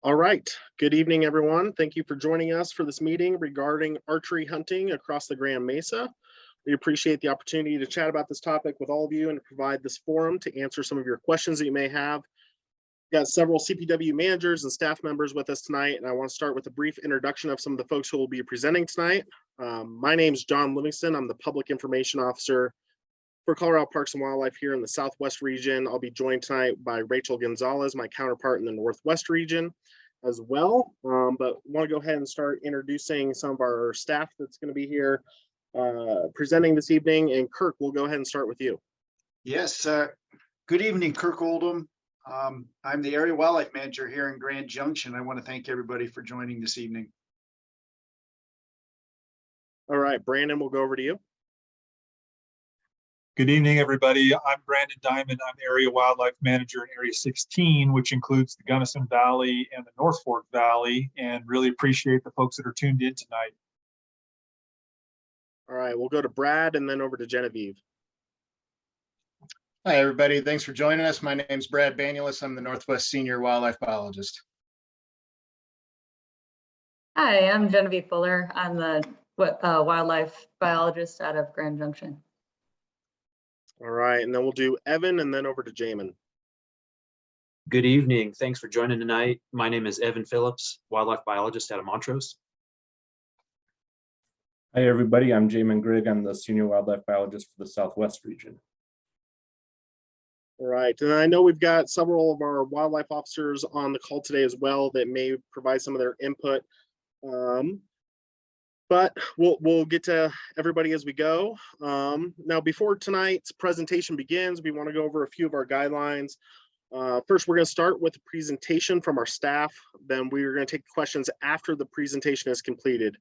All right. Good evening, everyone. Thank you for joining us for this meeting regarding archery hunting across the Grand Mesa. We appreciate the opportunity to chat about this topic with all of you and to provide this forum to answer some of your questions that you may have. We've got several CPW managers and staff members with us tonight, and I want to start with a brief introduction of some of the folks who will be presenting tonight. My name is John Livingston. I'm the Public Information Officer for Colorado Parks and Wildlife here in the Southwest region. I'll be joined tonight by Rachel Gonzalez, my counterpart in the Northwest region as well. But want to go ahead and start introducing some of our staff that's going to be here presenting this evening. And Kirk, we'll go ahead and start with you. Yes, good evening, Kirk Oldham. I'm the Area Wildlife Manager here in Grand Junction. I want to thank everybody for joining this evening. All right, Brandon, we'll go over to you. Good evening, everybody. I'm Brandon Diamond. I'm Area Wildlife Manager in Area 16, which includes the Gunnison Valley and the North Fork Valley, and really appreciate the folks that are tuned in tonight. All right, we'll go to Brad and then over to Genevieve. Hi, everybody. Thanks for joining us. My name is Brad Banulis. I'm the Northwest Senior Wildlife Biologist. Hi, I'm Genevieve Fuller. I'm the wildlife biologist out of Grand Junction. All right, and then we'll do Evan and then over to Jamin. Good evening. Thanks for joining tonight. My name is Evan Phillips, wildlife biologist out of Montrose. Hi, everybody. I'm Jamin Grigg. I'm the Senior Wildlife Biologist for the Southwest region. All right, and I know we've got several of our wildlife officers on the call today as well that may provide some of their input. But we'll get to everybody as we go. Now, before tonight's presentation begins, we want to go over a few of our guidelines. First, we're going to start with a presentation from our staff. Then we are going to take questions after the presentation is completed.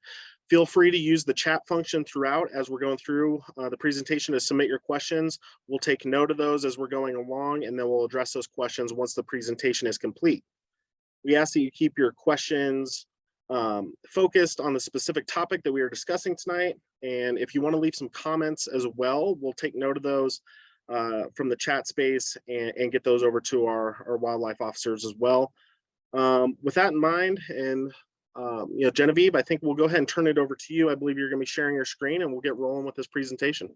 Feel free to use the chat function throughout as we're going through the presentation to submit your questions. We'll take note of those as we're going along, and then we'll address those questions once the presentation is complete. We ask that you keep your questions focused on the specific topic that we are discussing tonight. And if you want to leave some comments as well, we'll take note of those from the chat space and get those over to our wildlife officers as well. With that in mind, and Genevieve, I think we'll go ahead and turn it over to you. I believe you're going to be sharing your screen and we'll get rolling with this presentation.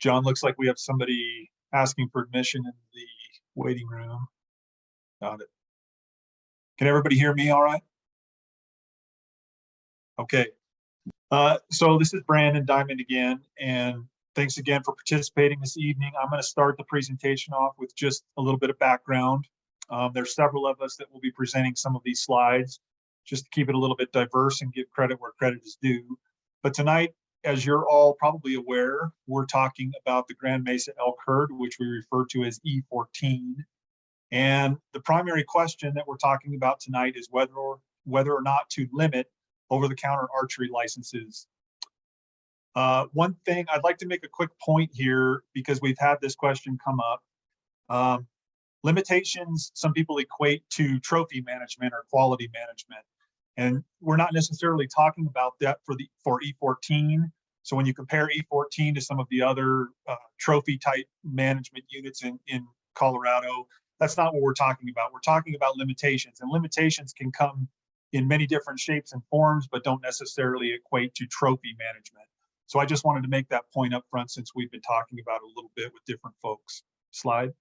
John, looks like we have somebody asking for admission in the waiting room. Got it. Can everybody hear me all right? Okay. So this is Brandon Diamond again, and thanks again for participating this evening. I'm going to start the presentation off with just a little bit of background. There's several of us that will be presenting some of these slides, just to keep it a little bit diverse and give credit where credit is due. But tonight, as you're all probably aware, we're talking about the Grand Mesa Elk Herd, which we refer to as E14. And the primary question that we're talking about tonight is whether or not to limit over-the-counter archery licenses. One thing, I'd like to make a quick point here because we've had this question come up. Limitations, some people equate to trophy management or quality management. And we're not necessarily talking about that for E14. So when you compare E14 to some of the other trophy type management units in Colorado, that's not what we're talking about. We're talking about limitations, and limitations can come in many different shapes and forms, but don't necessarily equate to trophy management. So I just wanted to make that point up front since we've been talking about it a little bit with different folks. Slide.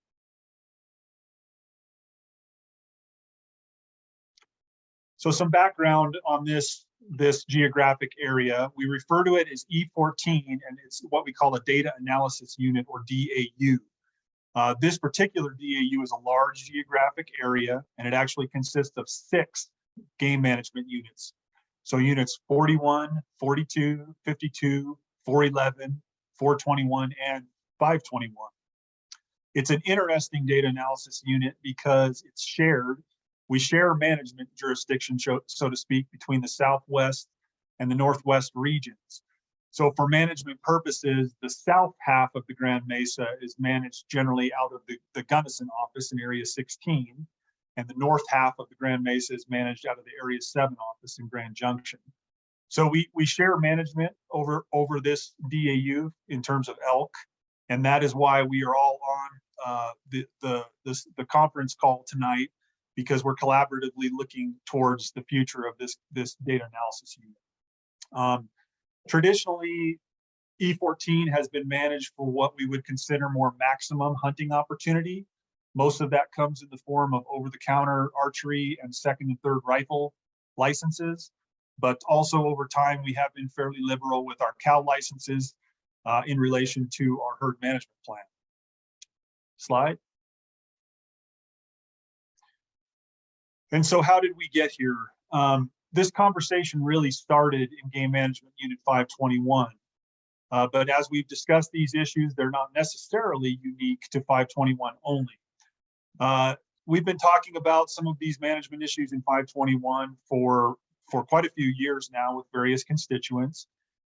So some background on this geographic area. We refer to it as E14, and it's what we call a data analysis unit, or DAU. This particular DAU is a large geographic area, and it actually consists of 6 game management units. So units 41, 42, 52, 411, 421, and 521. It's an interesting data analysis unit because it's shared. We share management jurisdiction, so to speak, between the Southwest and the Northwest regions. So for management purposes, the south half of the Grand Mesa is managed generally out of the Gunnison office in Area 16, and the north half of the Grand Mesa is managed out of the Area 7 office in Grand Junction. So we share management over this DAU in terms of elk, and that is why we are all on the conference call tonight, because we're collaboratively looking towards the future of this data analysis unit. Traditionally, E14 has been managed for what we would consider more maximum hunting opportunity. Most of that comes in the form of over-the-counter archery and second and third rifle licenses. But also over time, we have been fairly liberal with our cow licenses in relation to our herd management plan. Slide. And so how did we get here? This conversation really started in Game Management Unit 521. But as we've discussed these issues, they're not necessarily unique to 521 only. We've been talking about some of these management issues in 521 for quite a few years now with various constituents.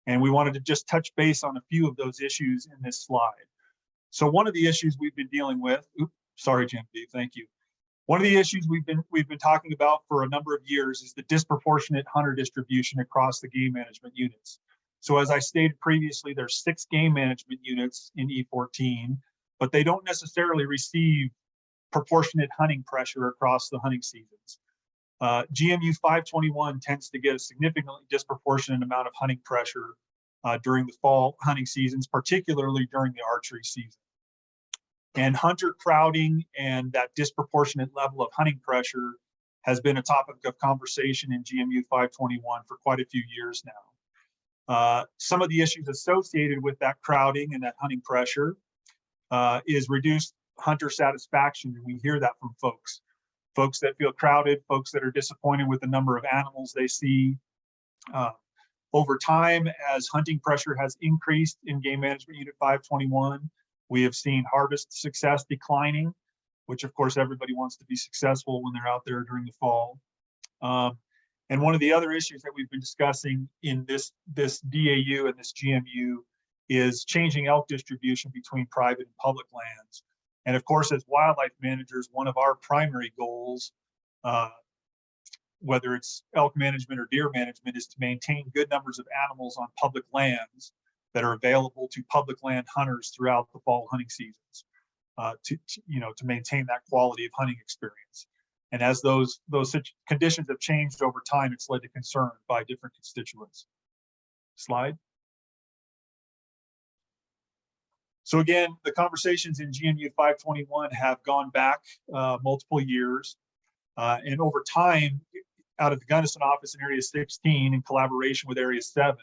And we wanted to just touch base on a few of those issues in this slide. So one of the issues we've been dealing with, sorry, Jim B, thank you. One of the issues we've been talking about for a number of years is the disproportionate hunter distribution across the game management units. So as I stated previously, there's 6 game management units in E14, but they don't necessarily receive proportionate hunting pressure across the hunting seasons. GMU 521 tends to get a significantly disproportionate amount of hunting pressure during the fall hunting seasons, particularly during the archery season. And hunter crowding and that disproportionate level of hunting pressure has been a topic of conversation in GMU 521 for quite a few years now. Some of the issues associated with that crowding and that hunting pressure is reduced hunter satisfaction, and we hear that from folks that feel crowded, folks that are disappointed with the number of animals they see. Over time, as hunting pressure has increased in Game Management Unit 521, we have seen harvest success declining, which of course everybody wants to be successful when they're out there during the fall. And one of the other issues that we've been discussing in this DAU and this GMU is changing elk distribution between private and public lands. And of course, as wildlife managers, one of our primary goals, whether it's elk management or deer management, is to maintain good numbers of animals on public lands that are available to public land hunters throughout the fall hunting seasons, to maintain that quality of hunting experience. And as those conditions have changed over time, it's led to concern by different constituents. Slide. So again, the conversations in GMU 521 have gone back multiple years. And over time, out of the Gunnison office in Area 16, in collaboration with Area 7,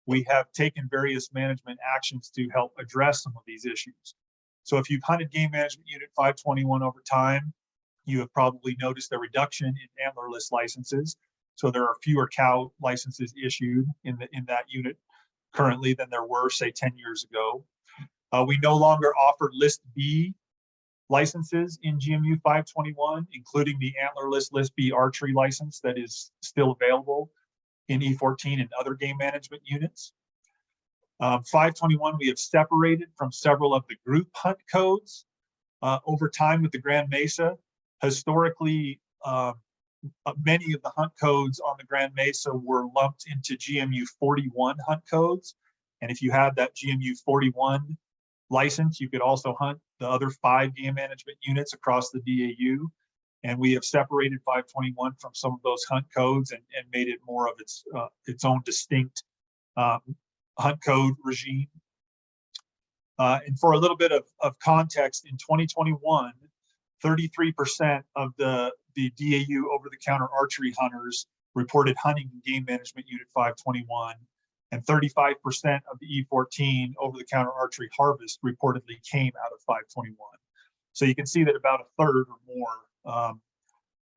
we have taken various management actions to help address some of these issues. So if you've hunted Game Management Unit 521 over time, you have probably noticed a reduction in antlerless licenses. So there are fewer cow licenses issued in that unit currently than there were, say, 10 years ago. We no longer offer List B licenses in GMU 521, including the antlerless List B archery license that is still available in E14 and other game management units. 521, we have separated from several of the group hunt codes over time with the Grand Mesa. Historically, many of the hunt codes on the Grand Mesa were lumped into GMU 41 hunt codes. And if you had that GMU 41 license, you could also hunt the other 5 game management units across the DAU. And we have separated 521 from some of those hunt codes and made it more of its own distinct hunt code regime. And for a little bit of context, in 2021, 33% of the DAU over-the-counter archery hunters reported hunting in Game Management Unit 521, and 35% of the E14 over-the-counter archery harvest reportedly came out of 521. So you can see that about a third or more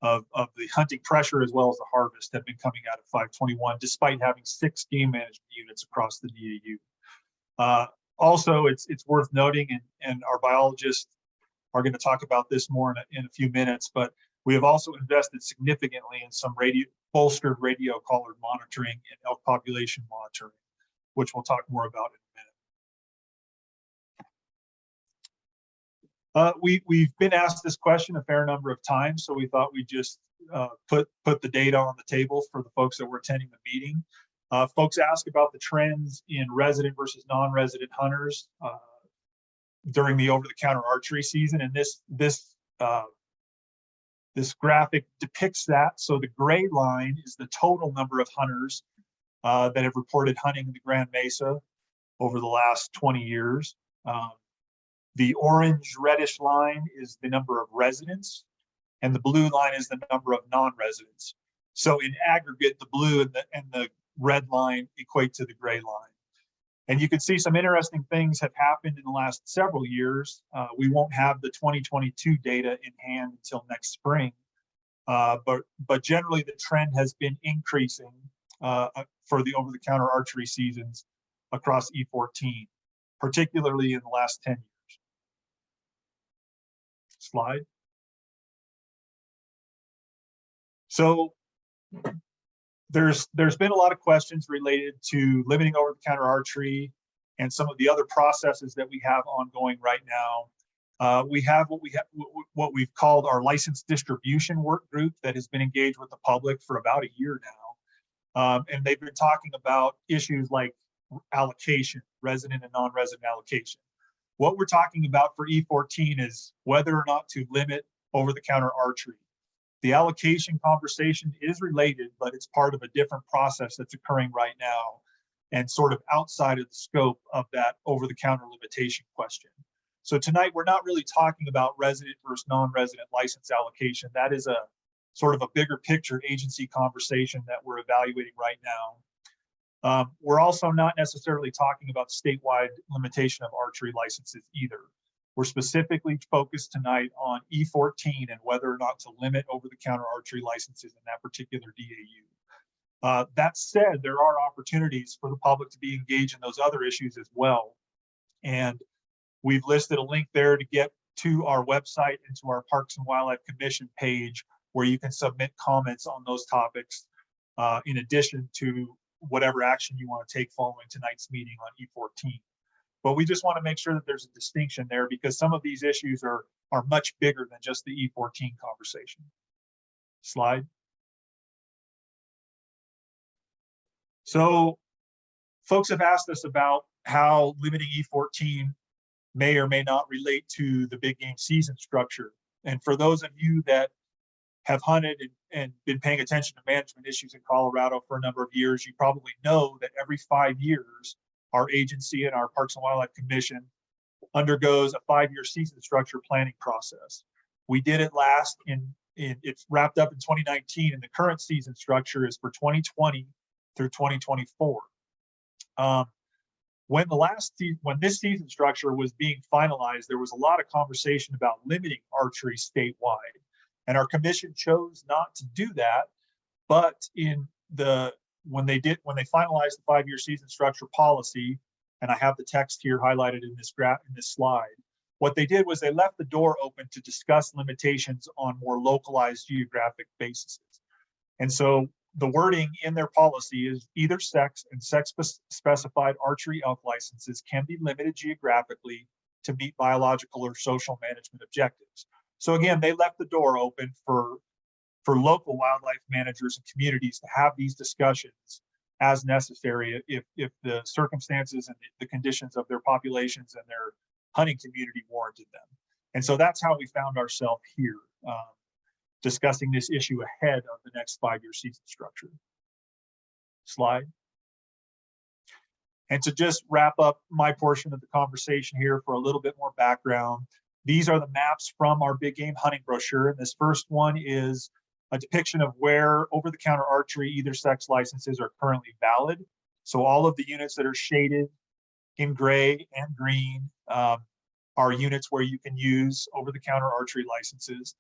of the hunting pressure as well as the harvest have been coming out of 521, despite having 6 game management units across the DAU. Also, it's worth noting, and our biologists are going to talk about this more in a few minutes, but we have also invested significantly in some bolstered radio collared monitoring and elk population monitoring. which we'll talk more about in a minute. We've been asked this question a fair number of times, so we thought we'd just put the data on the table for the folks that were attending the meeting. Folks ask about the trends in resident versus non-resident hunters during the over-the-counter archery season, and this graphic depicts that. So the gray line is the total number of hunters that have reported hunting in the Grand Mesa over the last 20 years. The orange reddish line is the number of residents, and the blue line is the number of non-residents. So in aggregate, the blue and the red line equate to the gray line. And you can see some interesting things have happened in the last several years. We won't have the 2022 data in hand until next spring, but generally the trend has been increasing for the over-the-counter archery seasons across E14, particularly in the last 10 years. Slide. So there's been a lot of questions related to limiting over-the-counter archery and some of the other processes that we have ongoing right now. We have what we've called our license distribution work group that has been engaged with the public for about a year now, and they've been talking about issues like allocation, resident and non-resident allocation. What we're talking about for E14 is whether or not to limit over-the-counter archery. The allocation conversation is related, but it's part of a different process that's occurring right now and sort of outside of the scope of that over-the-counter limitation question. So tonight, we're not really talking about resident versus non-resident license allocation. That is a sort of a bigger picture agency conversation that we're evaluating right now. We're also not necessarily talking about statewide limitation of archery licenses either. We're specifically focused tonight on E14 and whether or not to limit over-the-counter archery licenses in that particular DAU. That said, there are opportunities for the public to be engaged in those other issues as well. And we've listed a link there to get to our website and to our Parks and Wildlife Commission page where you can submit comments on those topics in addition to whatever action you want to take following tonight's meeting on E14. But we just want to make sure that there's a distinction there because some of these issues are much bigger than just the E14 conversation. Slide. So folks have asked us about how limiting E14 may or may not relate to the big game season structure. And for those of you that have hunted and been paying attention to management issues in Colorado for a number of years, you probably know that every 5 years, our agency and our Parks and Wildlife Commission undergoes a 5-year season structure planning process. We did it last it's wrapped up in 2019, and the current season structure is for 2020 through 2024. When this season structure was being finalized, there was a lot of conversation about limiting archery statewide. And our commission chose not to do that, but when they finalized the 5-year season structure policy, and I have the text here highlighted in this slide, what they did was they left the door open to discuss limitations on more localized geographic bases. And so the wording in their policy is either sex and sex-specified archery elk licenses can be limited geographically to meet biological or social management objectives. So again, they left the door open for local wildlife managers and communities to have these discussions as necessary if the circumstances and the conditions of their populations and their hunting community warranted them. And so that's how we found ourselves here discussing this issue ahead of the next 5-year season structure. Slide. And to just wrap up my portion of the conversation here for a little bit more background, these are the maps from our big game hunting brochure. And this first one is a depiction of where over-the-counter archery either sex licenses are currently valid. So all of the units that are shaded in gray and green are units where you can use over-the-counter archery licenses.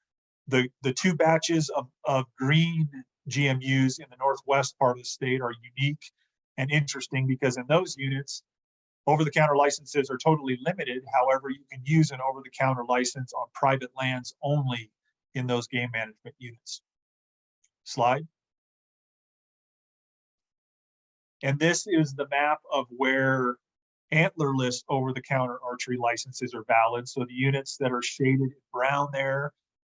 The two batches of green GMUs in the northwest part of the state are unique and interesting because in those units, over-the-counter licenses are totally limited. However, you can use an over-the-counter license on private lands only in those game management units. Slide. And this is the map of where antlerless over-the-counter archery licenses are valid. So the units that are shaded in brown there,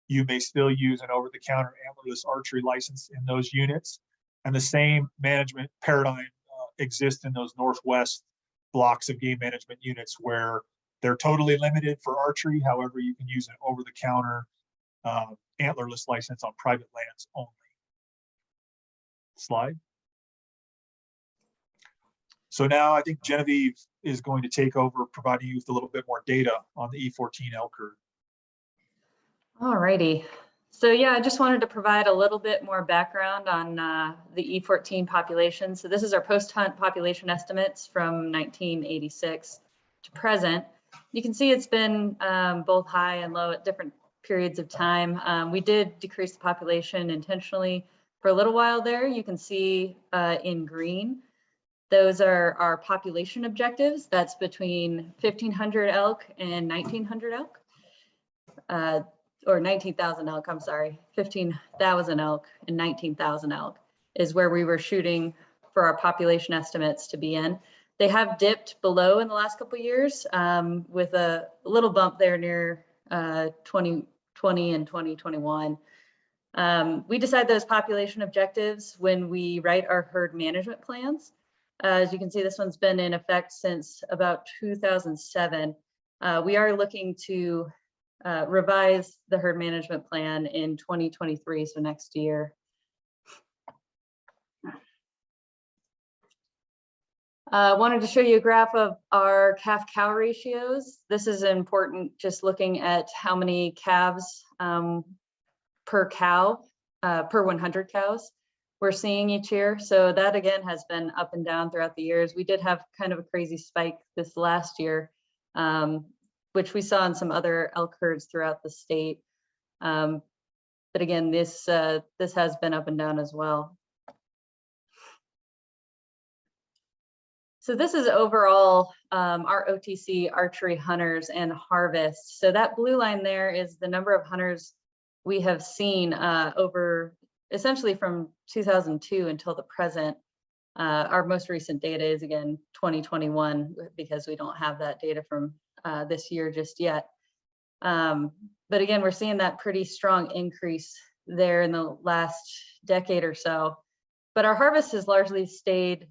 you may still use an over-the-counter antlerless archery license in those units. And the same management paradigm exists in those Northwest blocks of game management units where they're totally limited for archery. However, you can use an over-the-counter antlerless license on private lands only. Slide. So now I think Genevieve is going to take over, providing you with a little bit more data on the E14 elk herd. All righty. So yeah, I just wanted to provide a little bit more background on the E14 population. So this is our post-hunt population estimates from 1986 to present. You can see it's been both high and low at different periods of time. We did decrease the population intentionally for a little while there. You can see in green, those are our population objectives. That's between 1,500 elk and 1,900 elk. Or 19,000 elk, I'm sorry, 15,000 elk and 19,000 elk is where we were shooting for our population estimates to be in. They have dipped below in the last couple of years with a little bump there near 2020 and 2021. We decide those population objectives when we write our herd management plans. As you can see, this one's been in effect since about 2007. We are looking to revise the herd management plan in 2023, so next year. Wanted to show you a graph of our calf-cow ratios. This is important, just looking at how many calves per cow, per 100 cows we're seeing each year. So that again has been up and down throughout the years. We did have kind of a crazy spike this last year, which we saw in some other elk herds throughout the state. But again, this has been up and down as well. So this is overall our OTC archery hunters and harvests. So that blue line there is the number of hunters we have seen over essentially from 2002 until the present. Our most recent data is again 2021 because we don't have that data from this year just yet. But again, we're seeing that pretty strong increase there in the last decade or so. But our harvest has largely stayed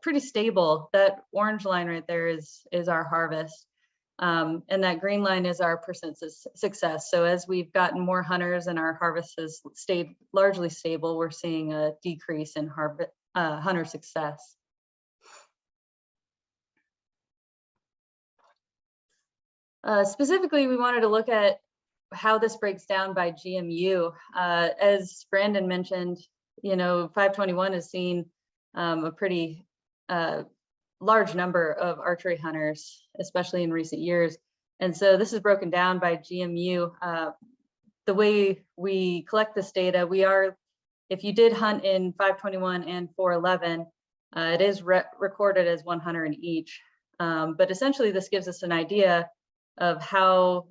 pretty stable. That orange line right there is our harvest. And that green line is our percent success. So as we've gotten more hunters and our harvest has stayed largely stable, we're seeing a decrease in hunter success. Specifically, we wanted to look at how this breaks down by GMU. As Brandon mentioned, 521 has seen a pretty large number of archery hunters, especially in recent years. And so this is broken down by GMU. The way we collect this data, if you did hunt in 521 and 411, it is recorded as one hunter in each. But essentially this gives us an idea of how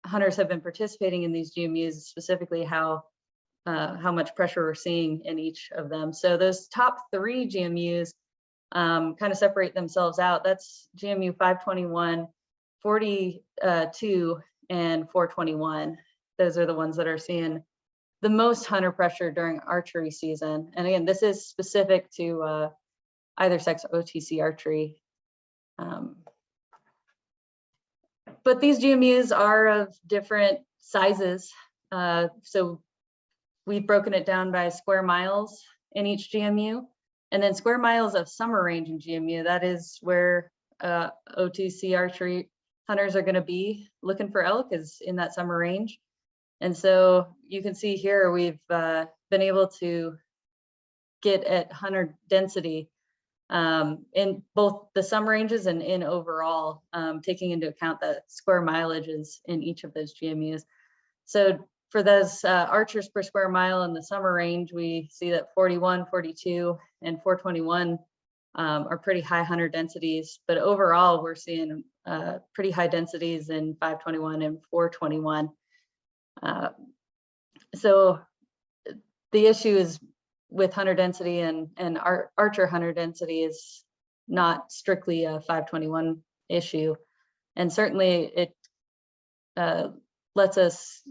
hunters have been participating in these GMUs, specifically how much pressure we're seeing in each of them. So those top 3 GMUs kind of separate themselves out. That's GMU 521, 42, and 421. Those are the ones that are seeing the most hunter pressure during archery season. And again, this is specific to either sex OTC archery. But these GMUs are of different sizes. So we've broken it down by square miles in each GMU. And then square miles of summer range in GMU, that is where OTC archery hunters are going to be looking for elk, is in that summer range. And so you can see here we've been able to get at hunter density in both the summer ranges and in overall, taking into account that square mileages in each of those GMUs. So for those archers per square mile in the summer range, we see that 41, 42, and 421 are pretty high hunter densities. But overall, we're seeing pretty high densities in 521 and 421. So the issue is with hunter density and archer hunter density is not strictly a 521 issue. And certainly it lets us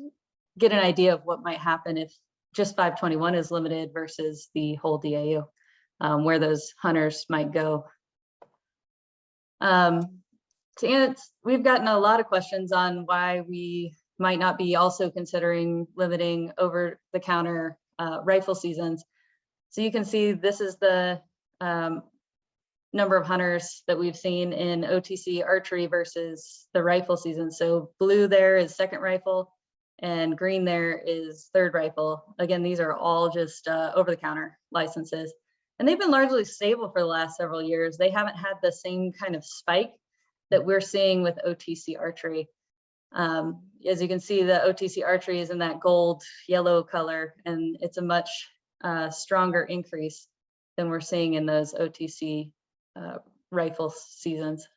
get an idea of what might happen if just 521 is limited versus the whole DAU, where those hunters might go. We've gotten a lot of questions on why we might not be also considering limiting over-the-counter rifle seasons. So you can see this is the number of hunters that we've seen in OTC archery versus the rifle season. So blue there is second rifle and green there is third rifle. Again, these are all just over-the-counter licenses. And they've been largely stable for the last several years. They haven't had the same kind of spike that we're seeing with OTC archery. As you can see, the OTC archery is in that gold yellow color, and it's a much stronger increase than we're seeing in those OTC rifle seasons.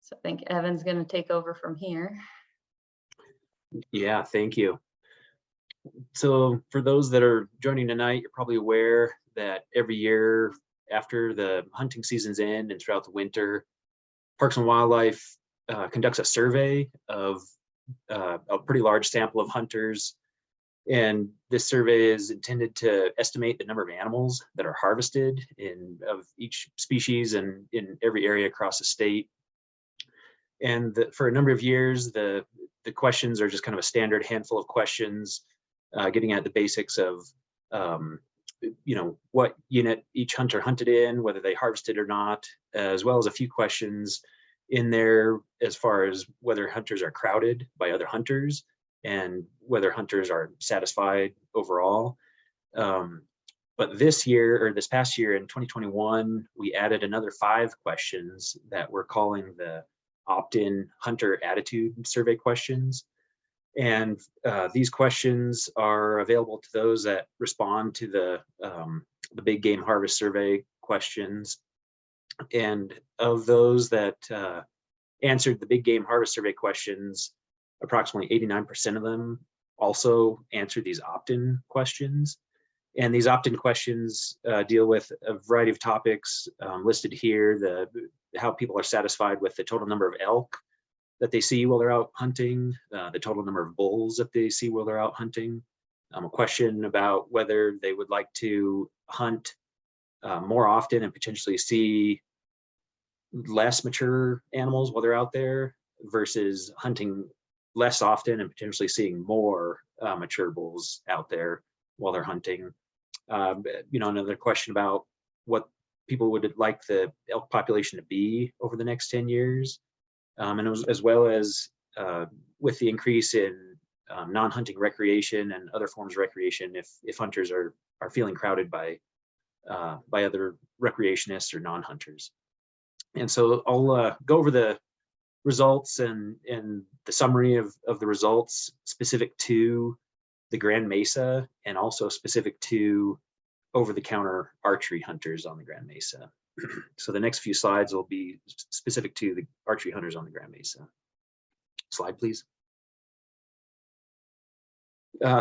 So I think Evan's going to take over from here. Yeah, thank you. So for those that are joining tonight, you're probably aware that every year after the hunting seasons end and throughout the winter, Parks and Wildlife conducts a survey of a pretty large sample of hunters. And this survey is intended to estimate the number of animals that are harvested of each species and in every area across the state. And for a number of years, the questions are just kind of a standard handful of questions, getting at the basics of what unit each hunter hunted in, whether they harvested or not, as well as a few questions in there as far as whether hunters are crowded by other hunters and whether hunters are satisfied overall. But this year, or this past year in 2021, we added another 5 questions that we're calling the opt-in hunter attitude survey questions. And these questions are available to those that respond to the big game harvest survey questions. And of those that answered the big game harvest survey questions, approximately 89% of them also answered these opt-in questions. And these opt-in questions deal with a variety of topics listed here, how people are satisfied with the total number of elk that they see while they're out hunting, the total number of bulls that they see while they're out hunting, a question about whether they would like to hunt more often and potentially see less mature animals while they're out there versus hunting less often and potentially seeing more mature bulls out there while they're hunting. Another question about what people would like the elk population to be over the next 10 years. And it was, as well as with the increase in non-hunting recreation and other forms of recreation, if hunters are feeling crowded by other recreationists or non-hunters. And so I'll go over the results and the summary of the results specific to the Grand Mesa and also specific to over-the-counter archery hunters on the Grand Mesa. So the next few slides will be specific to the archery hunters on the Grand Mesa. Slide, please.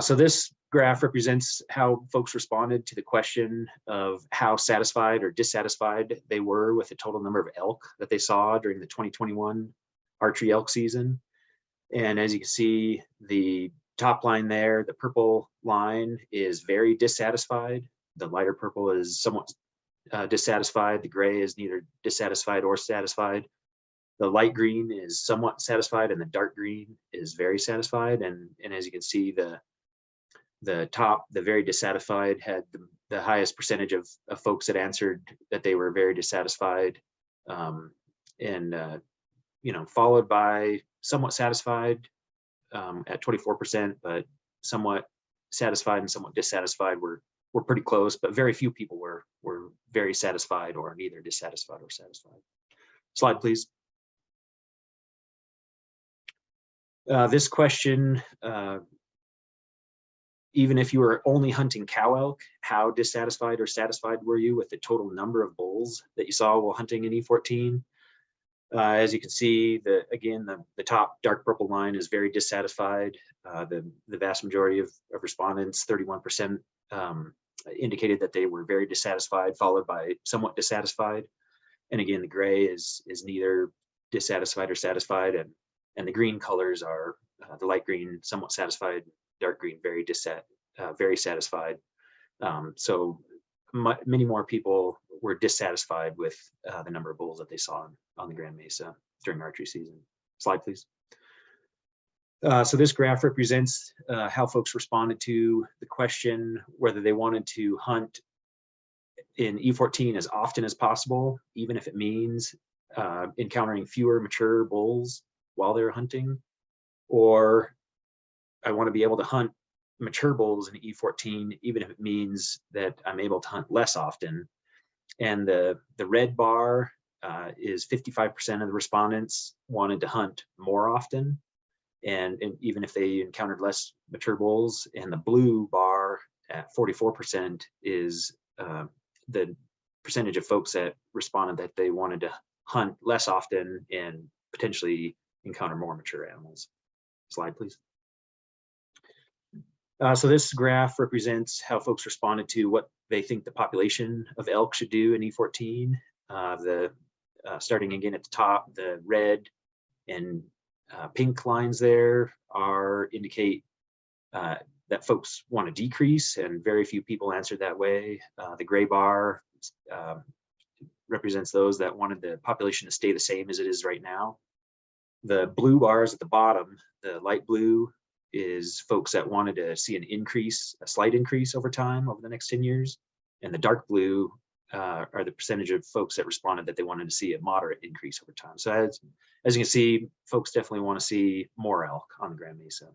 So this graph represents how folks responded to the question of how satisfied or dissatisfied they were with the total number of elk that they saw during the 2021 archery elk season. And as you can see, the top line there, the purple line is very dissatisfied. The lighter purple is somewhat dissatisfied. The gray is neither dissatisfied or satisfied. The light green is somewhat satisfied, and the dark green is very satisfied. And as you can see, the top, the very dissatisfied, had the highest percentage of folks that answered that they were very dissatisfied, followed by somewhat satisfied at 24%, but somewhat satisfied and somewhat dissatisfied were pretty close, but very few people were very satisfied or neither dissatisfied or satisfied. Slide, please. This question, even if you were only hunting cow elk, how dissatisfied or satisfied were you with the total number of bulls that you saw while hunting in E14? As you can see, the top dark purple line is very dissatisfied. The vast majority of respondents, 31%, indicated that they were very dissatisfied, followed by somewhat dissatisfied. And again, the gray is neither dissatisfied or satisfied, and the green colors are the light green, somewhat satisfied, dark green, very satisfied. So many more people were dissatisfied with the number of bulls that they saw on the Grand Mesa during archery season. Slide, please. So this graph represents how folks responded to the question whether they wanted to hunt in E14 as often as possible, even if it means encountering fewer mature bulls while they're hunting, or I want to be able to hunt mature bulls in E14, even if it means that I'm able to hunt less often. And the red bar is 55% of the respondents wanted to hunt more often, and even if they encountered less mature bulls. And the blue bar at 44% is the percentage of folks that responded that they wanted to hunt less often and potentially encounter more mature animals. Slide, please. So this graph represents how folks responded to what they think the population of elk should do in E14. Starting again at the top, the red and pink lines there indicate that folks want to decrease, and very few people answered that way. The gray bar represents those that wanted the population to stay the same as it is right now. The blue bars at the bottom, the light blue, is folks that wanted to see a slight increase over time over the next 10 years. And the dark blue are the percentage of folks that responded that they wanted to see a moderate increase over time. So as you can see, folks definitely want to see more elk on the Grand Mesa.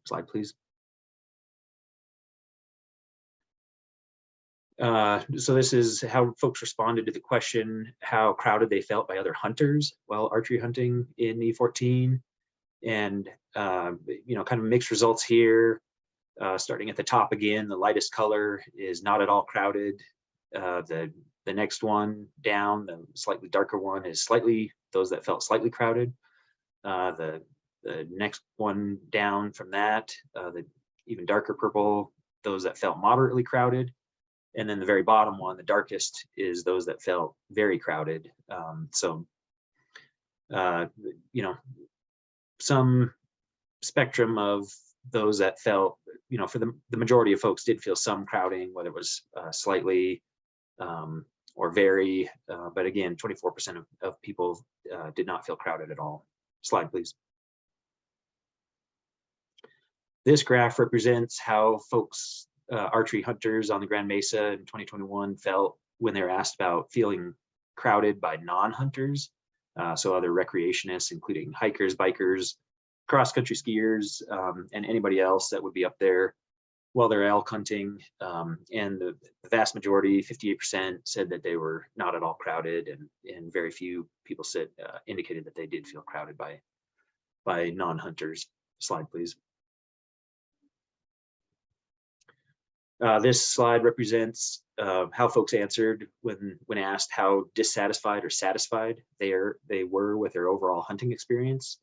Slide, please. So this is how folks responded to the question, how crowded they felt by other hunters while archery hunting in E14. And, kind of mixed results here. Starting at the top again, the lightest color is not at all crowded. The next one down, the slightly darker one, is those that felt slightly crowded. The next one down from that, the even darker purple, those that felt moderately crowded. And then the very bottom one, the darkest, is those that felt very crowded. Some spectrum of those that felt, for the majority of folks did feel some crowding, whether it was slightly or very, but again, 24% of people did not feel crowded at all. Slide, please. This graph represents how folks, archery hunters on the Grand Mesa in 2021 felt when they were asked about feeling crowded by non-hunters. So other recreationists, including hikers, bikers, cross-country skiers, and anybody else that would be up there while they're elk hunting. And the vast majority, 58%, said that they were not at all crowded, and very few people indicated that they did feel crowded by non-hunters. Slide, please. This slide represents how folks answered when asked how dissatisfied or satisfied they were with their overall hunting experience.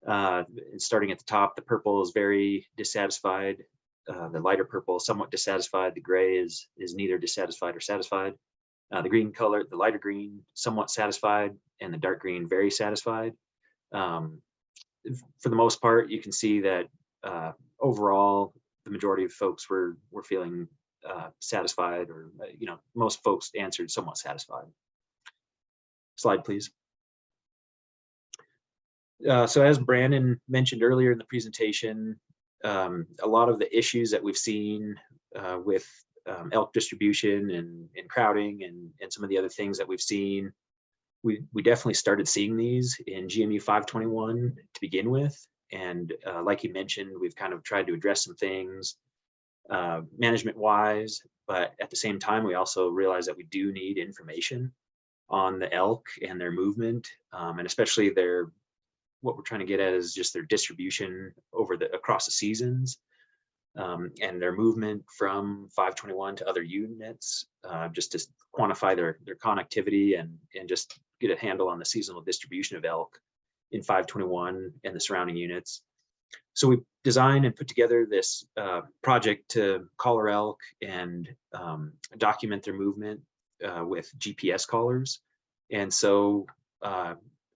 And starting at the top, the purple is very dissatisfied. The lighter purple is somewhat dissatisfied. The gray is neither dissatisfied or satisfied. The green color, the lighter green, somewhat satisfied, and the dark green, very satisfied. For the most part, you can see that overall, the majority of folks were feeling satisfied, or most folks answered somewhat satisfied. Slide, please. So as Brandon mentioned earlier in the presentation, a lot of the issues that we've seen with elk distribution and crowding and some of the other things that we've seen, we definitely started seeing these in GMU 521 to begin with. And like you mentioned, we've kind of tried to address some things management wise, but at the same time, we also realize that we do need information on the elk and their movement, and especially what we're trying to get at is just their distribution across the seasons, and their movement from 521 to other units, just to quantify their connectivity and just get a handle on the seasonal distribution of elk in 521 and the surrounding units. So we designed and put together this project to collar elk and document their movement with GPS collars. And so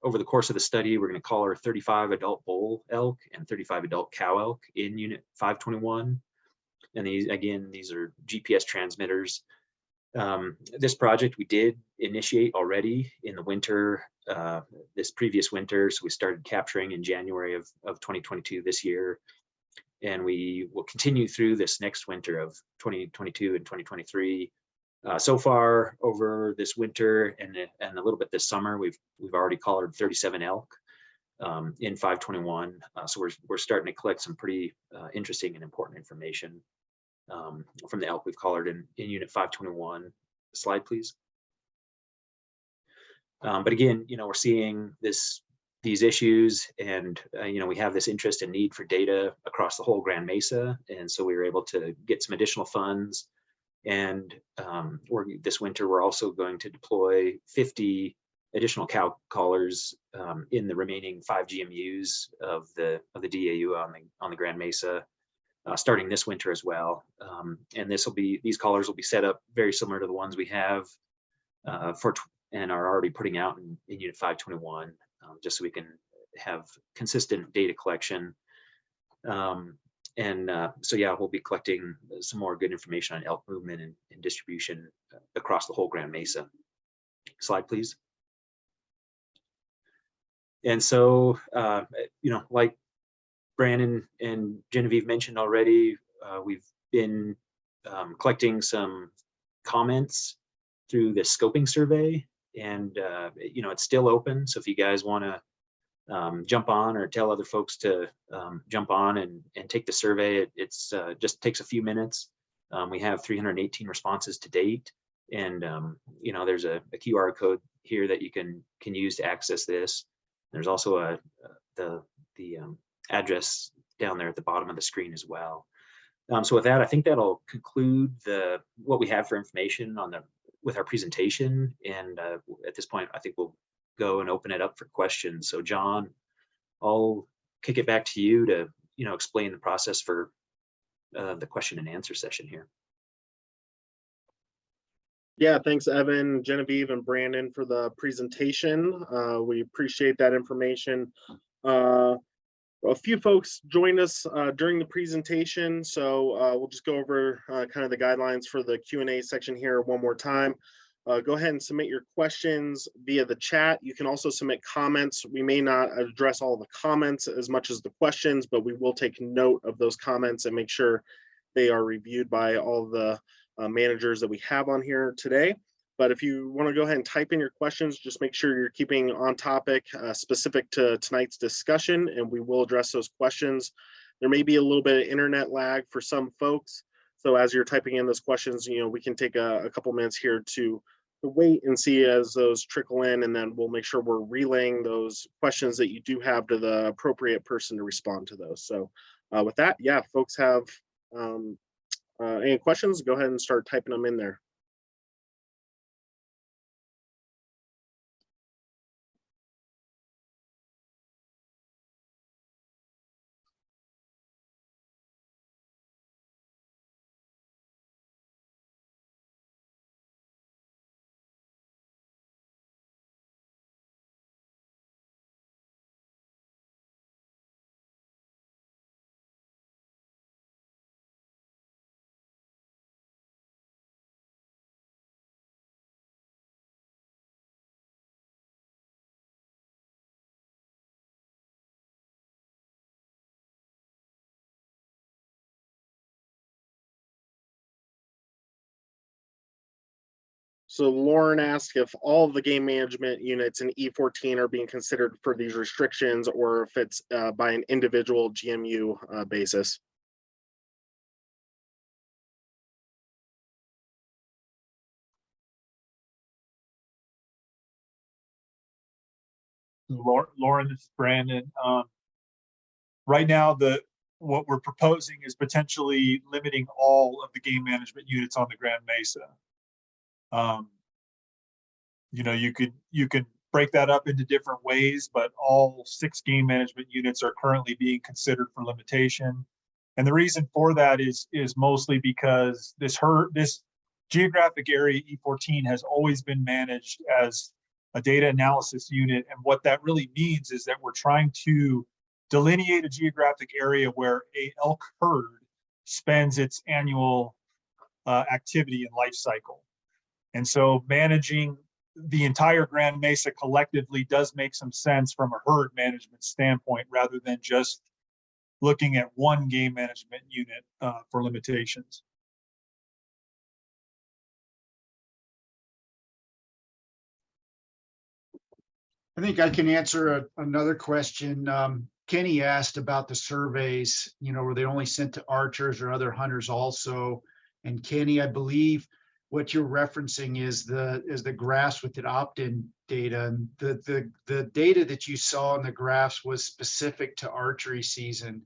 over the course of the study, we're going to collar 35 adult bull elk and 35 adult cow elk in unit 521. And these are GPS transmitters. This project we did initiate already in the winter, this previous winter. So we started capturing in January of 2022 this year. And we will continue through this next winter of 2022 and 2023. So far over this winter and a little bit this summer, we've already collared 37 elk in 521. So we're starting to collect some pretty interesting and important information from the elk we've collared in unit 521. Slide, please. But again, we're seeing these issues, and we have this interest and need for data across the whole Grand Mesa, and so we were able to get some additional funds. And this winter, we're also going to deploy 50 additional cow collars in the remaining 5 GMUs of the DAU on the Grand Mesa, starting this winter as well. And these collars will be set up very similar to the ones we have and are already putting out in Unit 521, just so we can have consistent data collection. So yeah, we'll be collecting some more good information on elk movement and distribution across the whole Grand Mesa. Slide, please. And so, like Brandon and Genevieve mentioned already, we've been collecting some comments through the scoping survey, and it's still open. So if you guys want to jump on or tell other folks to jump on and take the survey, it's just takes a few minutes. We have 318 responses to date, and there's a QR code here that you can use to access this. There's also the address down there at the bottom of the screen as well. So with that, I think that'll conclude what we have for information with our presentation. And at this point, I think we'll go and open it up for questions. So John, I'll kick it back to you to explain the process for the question and answer session here. Yeah, thanks, Evan, Genevieve, and Brandon for the presentation. We appreciate that information. A few folks joined us during the presentation, so we'll just go over kind of the guidelines for the Q&A section here one more time. Go ahead and submit your questions via the chat. You can also submit comments. We may not address all the comments as much as the questions, but we will take note of those comments and make sure they are reviewed by all the managers that we have on here today. But if you want to go ahead and type in your questions, just make sure you're keeping on topic, specific to tonight's discussion, and we will address those questions. There may be a little bit of internet lag for some folks. So as you're typing in those questions, we can take a couple minutes here to wait and see as those trickle in, and then we'll make sure we're relaying those questions that you do have to the appropriate person to respond to those. So with that, yeah, folks have any questions, go ahead and start typing them in there. So Lauren asked if all of the game management units in E14 are being considered for these restrictions, or if it's by an individual GMU basis. Lauren, this is Brandon. Right now, what we're proposing is potentially limiting all of the game management units on the Grand Mesa. You can break that up into different ways, but all 6 game management units are currently being considered for limitation. And the reason for that is mostly because this geographic area E14 has always been managed as a data analysis unit. And what that really means is that we're trying to delineate a geographic area where a elk herd spends its annual activity and life cycle. And so managing the entire Grand Mesa collectively does make some sense from a herd management standpoint, rather than just looking at one game management unit for limitations. I think I can answer another question. Kenny asked about the surveys, were they only sent to archers or other hunters also? And Kenny, I believe what you're referencing is the graphs with the opt-in data. And the data that you saw in the graphs was specific to archery season.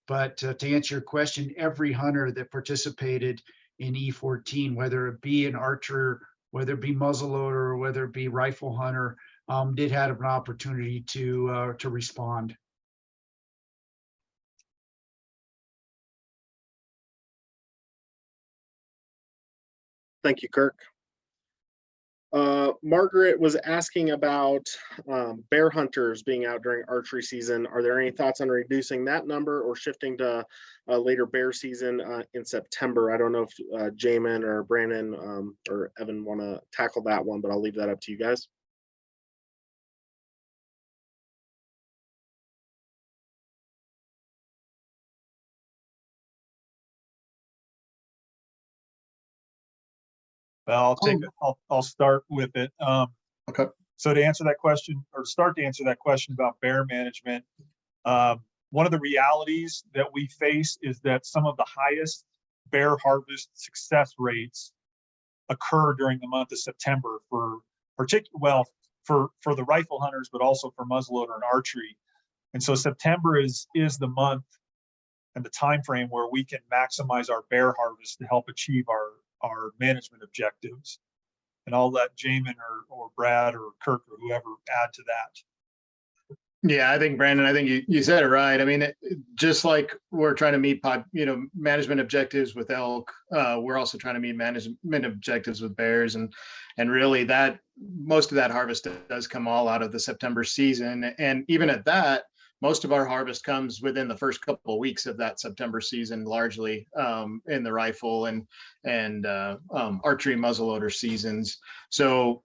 But to answer your question, every hunter that participated in E14, whether it be an archer, whether it be muzzleloader, or whether it be rifle hunter, did have an opportunity to respond. Thank you, Kirk. Margaret was asking about bear hunters being out during archery season. Are there any thoughts on reducing that number or shifting to a later bear season in September? I don't know if Jamin or Brandon or Evan want to tackle that one, but I'll leave that up to you guys. Well, I'll start with it. Okay. So to answer that question, or start to answer that question about bear management, one of the realities that we face is that some of the highest bear harvest success rates occur during the month of September for the rifle hunters, but also for muzzleloader and archery. And so September is the month and the time frame where we can maximize our bear harvest to help achieve our management objectives. And I'll let Jamin or Brad or Kirk or whoever add to that. Yeah, I think Brandon, I think you said it right. I mean, just like we're trying to meet management objectives with elk, we're also trying to meet management objectives with bears, and really that most of that harvest does come all out of the September season. And even at that, most of our harvest comes within the first couple of weeks of that September season, largely in the rifle and archery muzzleloader seasons. So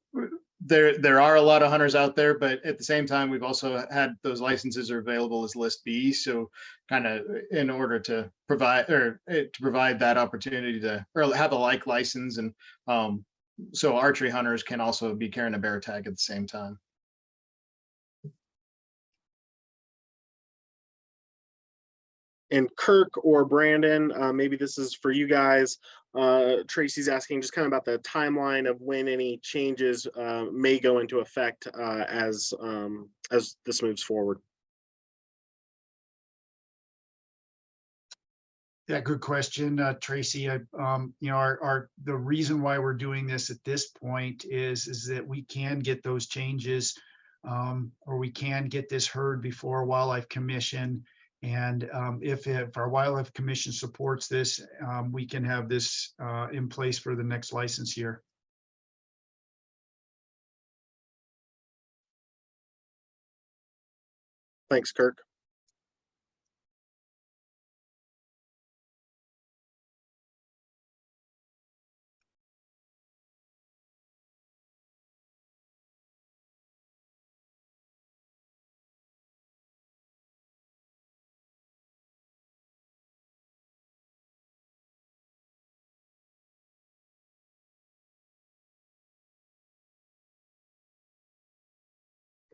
there are a lot of hunters out there, but at the same time, we've also had those licenses are available as list B. So kind of in order to provide that opportunity to have a like license, and so archery hunters can also be carrying a bear tag at the same time. And Kirk or Brandon, maybe this is for you guys. Tracy's asking just kind of about the timeline of when any changes may go into effect as this moves forward. Yeah, good question, Tracy. The reason why we're doing this at this point is that we can get those changes, or we can get this heard before Wildlife Commission. And if our Wildlife Commission supports this, we can have this in place for the next license year. Thanks, Kirk.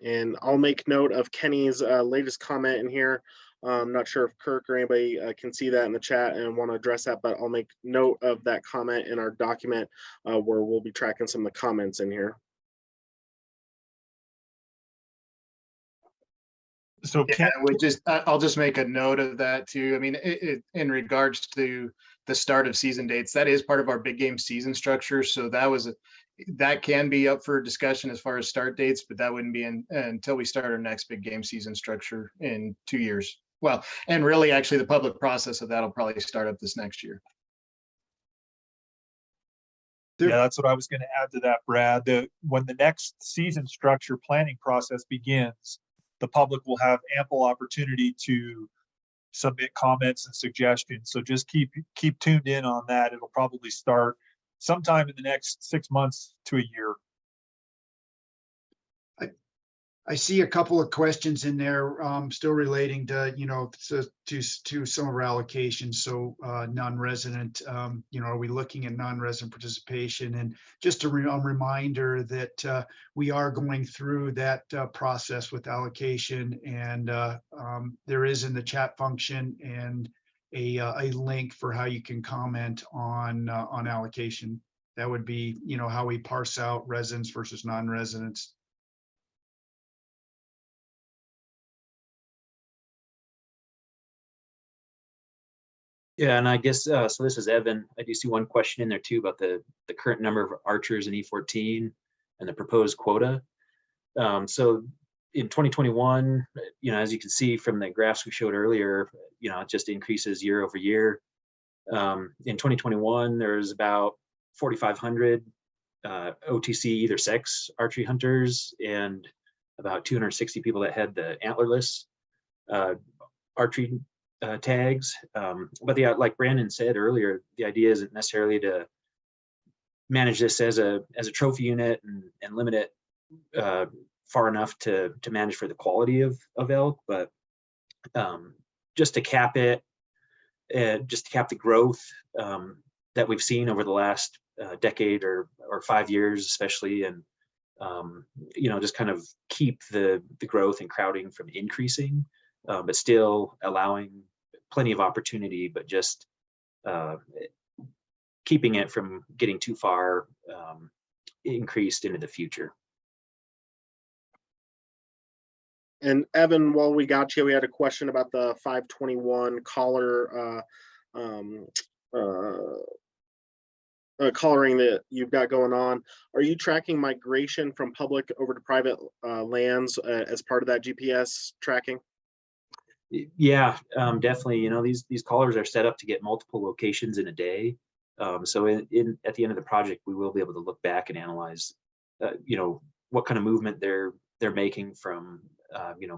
And I'll make note of Kenny's latest comment in here. I'm not sure if Kirk or anybody can see that in the chat and want to address that, but I'll make note of that comment in our document where we'll be tracking some of the comments in here. So yeah, I'll just make a note of that too. I mean, in regards to the start of season dates. That is part of our big game season structure. So that can be up for discussion as far as start dates, but that wouldn't be until we start our next big game season structure in 2 years. Well, and really actually the public process of that will probably start up this next year. Yeah, that's what I was going to add to that, Brad. When the next season structure planning process begins, the public will have ample opportunity to submit comments and suggestions. So just keep tuned in on that. It'll probably start sometime in the next 6 months to a year. I see a couple of questions in there still relating to, to some of our allocations. So non-resident, are we looking at non-resident participation? And just a reminder that we are going through that process with allocation, and there is in the chat function and a link for how you can comment on allocation. That would be, how we parse out residents versus non-residents. Yeah, and I guess, so this is Evan. I do see one question in there too about the current number of archers in E14 and the proposed quota. So in 2021, as you can see from the graphs we showed earlier, it just increases year over year. In 2021, there's about 4,500 OTC either sex archery hunters and about 260 people that had the antlerless archery tags. But like Brandon said earlier, the idea isn't necessarily to manage this as a trophy unit and limit it far enough to manage for the quality of elk, but just to cap it, just to cap the growth that we've seen over the last decade or 5 years, especially, and just kind of keep the growth and crowding from increasing, but still allowing plenty of opportunity, but just keeping it from getting too far increased into the future. And Evan, while we got you, we had a question about the 521 collar collaring that you've got going on. Are you tracking migration from public over to private lands as part of that GPS tracking? Yeah, definitely. These collars are set up to get multiple locations in a day. So at the end of the project, we will be able to look back and analyze, what kind of movement they're making from,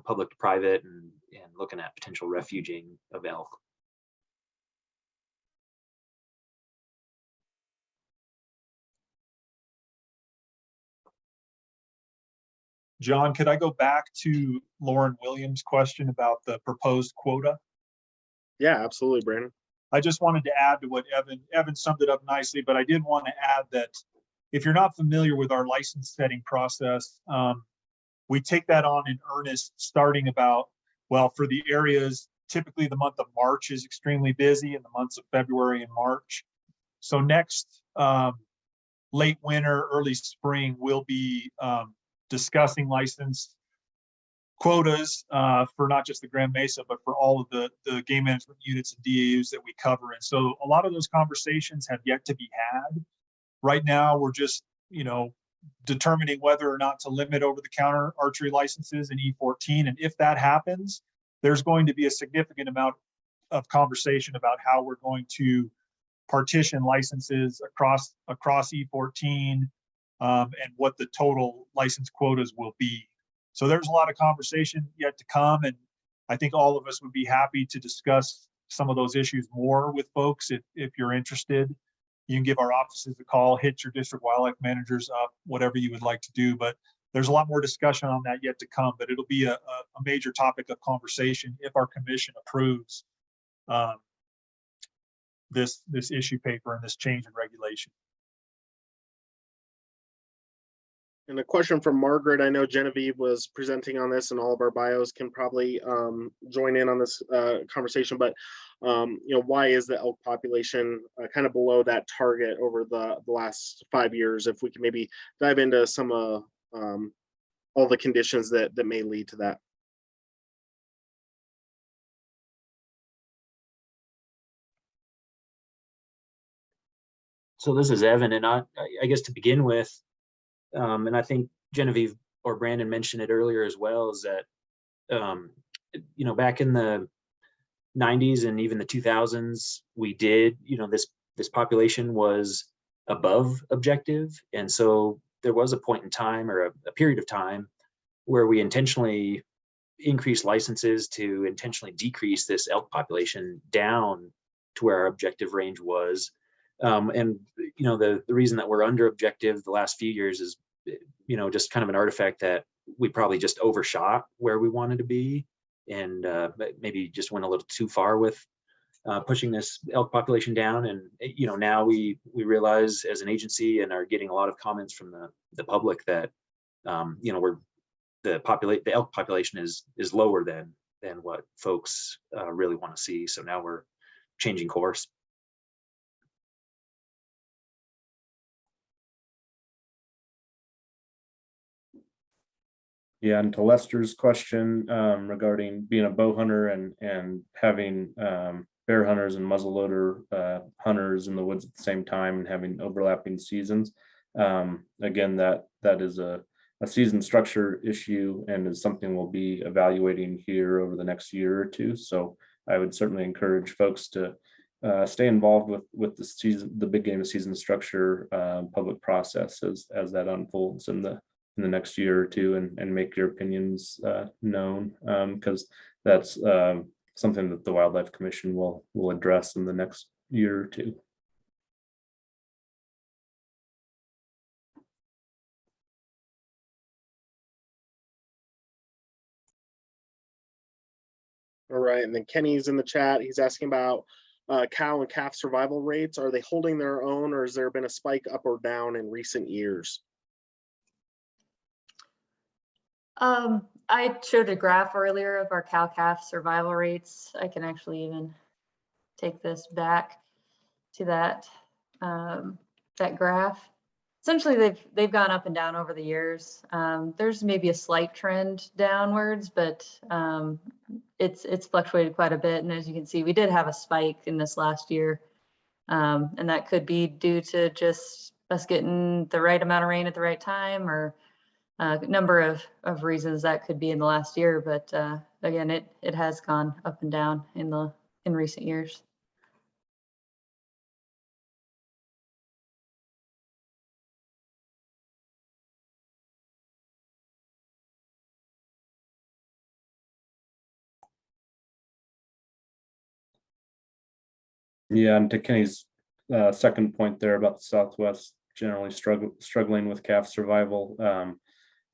public to private, and looking at potential refuging of elk. John, could I go back to Lauren Williams' question about the proposed quota? Yeah, absolutely, Brandon. I just wanted to add to what Evan summed it up nicely, but I did want to add that if you're not familiar with our license setting process, we take that on in earnest starting about, for the areas, typically the month of March is extremely busy, and the months of February and March. So next late winter, early spring, we'll be discussing license quotas for not just the Grand Mesa, but for all of the game management units and DAUs that we cover. And so a lot of those conversations have yet to be had. Right now, we're just, determining whether or not to limit over-the-counter archery licenses in E14. And if that happens, there's going to be a significant amount of conversation about how we're going to partition licenses across E14 and what the total license quotas will be. So there's a lot of conversation yet to come, and I think all of us would be happy to discuss some of those issues more with folks if you're interested. You can give our offices a call, hit your district wildlife managers up, whatever you would like to do. But there's a lot more discussion on that yet to come, but it'll be a major topic of conversation if our commission approves this issue paper and this change in regulation. And a question from Margaret. I know Genevieve was presenting on this, and all of our bios can probably join in on this conversation, but why is the elk population kind of below that target over the last 5 years? If we can maybe dive into some all the conditions that may lead to that. So this is Evan, and I guess to begin with, and I think Genevieve or Brandon mentioned it earlier as well, is that, back in the 90s and even the 2000s, we did, this population was above objective. And so there was a point in time, or a period of time, where we intentionally increased licenses to intentionally decrease this elk population down to where our objective range was. And the reason that we're under objective the last few years is, just kind of an artifact that we probably just overshot where we wanted to be, and maybe just went a little too far with pushing this elk population down. And now we realize as an agency, and are getting a lot of comments from the public, that the elk population is lower than what folks really want to see. So now we're changing course. Yeah, and to Lester's question regarding being a bow hunter and having bear hunters and muzzleloader hunters in the woods at the same time and having overlapping seasons, again, that is a season structure issue, and is something we'll be evaluating here over the next year or two. So I would certainly encourage folks to stay involved with the big game of season structure public process as that unfolds in the next year or two, and make your opinions known, because that's something that the Wildlife Commission will address in the next year or two. All right, and then Kenny's in the chat. He's asking about cow and calf survival rates. Are they holding their own, or has there been a spike up or down in recent years? I showed a graph earlier of our cow-calf survival rates. I can actually even take this back to that graph. Essentially, they've gone up and down over the years. There's maybe a slight trend downwards, but it's fluctuated quite a bit. And as you can see, we did have a spike in this last year, and that could be due to just us getting the right amount of rain at the right time, or a number of reasons that could be in the last year. But again, it has gone up and down in recent years. Yeah, and to Kenny's second point there about the Southwest generally struggling with calf survival,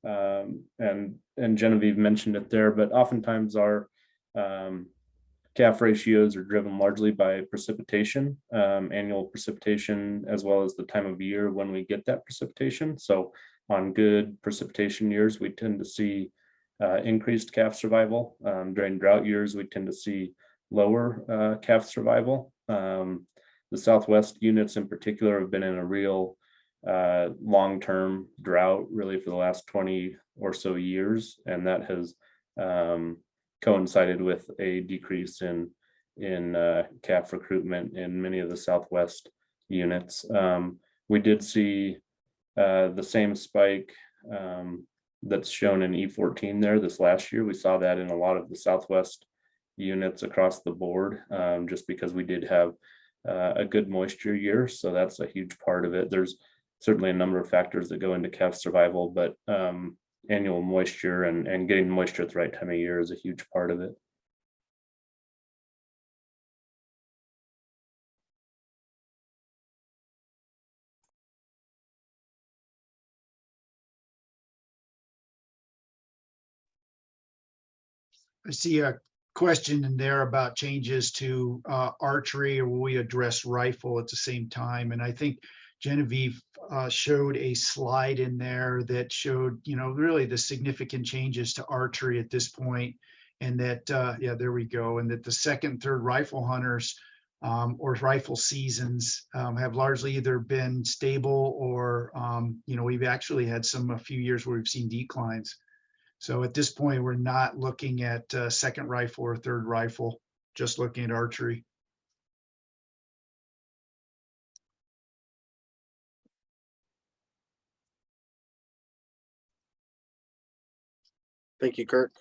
and Genevieve mentioned it there, but oftentimes our calf ratios are driven largely by precipitation, annual precipitation, as well as the time of year when we get that precipitation. So on good precipitation years, we tend to see increased calf survival. During drought years, we tend to see lower calf survival. The Southwest units in particular have been in a real long-term drought really for the last 20 or so years, and that has coincided with a decrease in calf recruitment in many of the Southwest units. We did see the same spike that's shown in E14 there this last year. We saw that in a lot of the Southwest units across the board, just because we did have a good moisture year. So that's a huge part of it. There's certainly a number of factors that go into calf survival, but annual moisture and getting moisture at the right time of year is a huge part of it. I see a question in there about changes to archery, or will we address rifle at the same time? And I think Genevieve showed a slide in there that showed, really the significant changes to archery at this point. And that, yeah, there we go. And that the second, third rifle hunters or rifle seasons have largely either been stable or, we've actually had a few years where we've seen declines. So at this point, we're not looking at second rifle or third rifle, just looking at archery. Thank you, Kirk.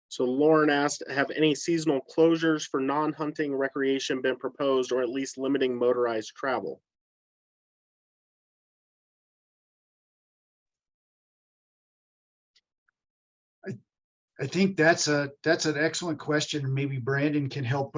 So Lauren asked, have any seasonal closures for non-hunting recreation been proposed, or at least limiting motorized travel? I think that's an excellent question, and maybe Brandon can help